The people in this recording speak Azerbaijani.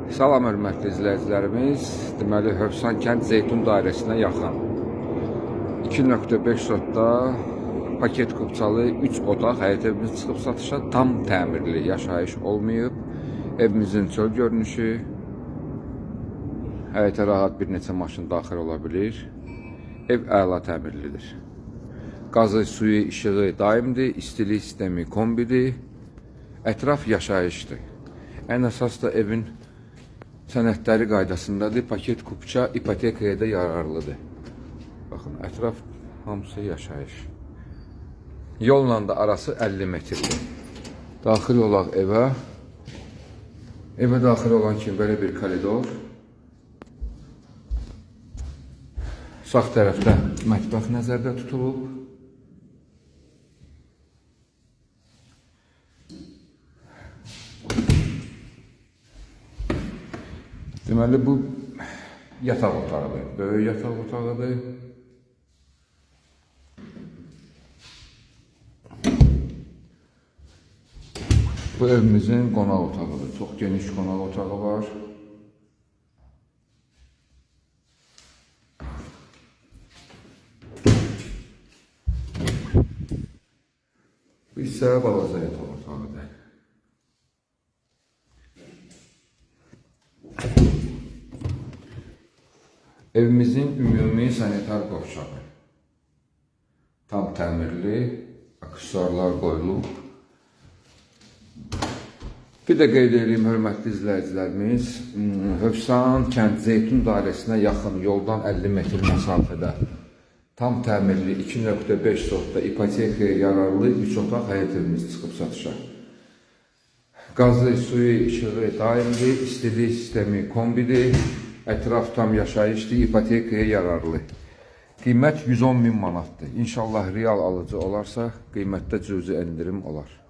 Salam hörmətli izləyicilərimiz. Deməli, Hövsan kənd Zeytun dairəsinə yaxın 2.5 sotda paket kupçalı 3 otaq həyət evimiz çıxıb satışa. Tam təmirli yaşayış olmayıb. Evimizin çöl görünüşü. Həyətə rahat bir neçə maşın daxil ola bilir. Ev əla təmirlidir. Qazı, suyu, işığı daimdir. İstilik sistemi kombidir. Ətraf yaşayışdır. Ən əsas da evin sənədləri qaydasındadır. Paket kupça ipotekaya da yararlıdır. Baxın, ətraf hamısı yaşayış. Yolla da arası 50 metrdir. Daxil olaq evə. Evə daxil olan kimi belə bir koridor. Sağ tərəfdə mətbəx nəzərdə tutulub. Deməli, bu yataq otağıdır. Böyük yataq otağıdır. Bu evimizin qonaq otağıdır. Çox geniş qonaq otağı var. Bu isə balaca yataq otağıdır. Evimizin ümumi sanitar qovşağı. Tam təmirli, aksesuarlar qoyulub. Bir də qeyd edeyim, hörmətli izləyicilərimiz, Hövsan kənd Zeytun dairəsinə yaxın, yoldan 50 metr məsafədə tam təmirli 2.5 sotda ipotekaya yararlı 3 otaq həyət evimiz çıxıb satışa. Qazı, suyu, işığı daimdir, istilik sistemi kombidir. Ətraf tam yaşayışdır, ipotekaya yararlı. Qiymət 110.000 manatdır. İnşallah real alıcı olarsa, qiymətdə cüzi endirim olar.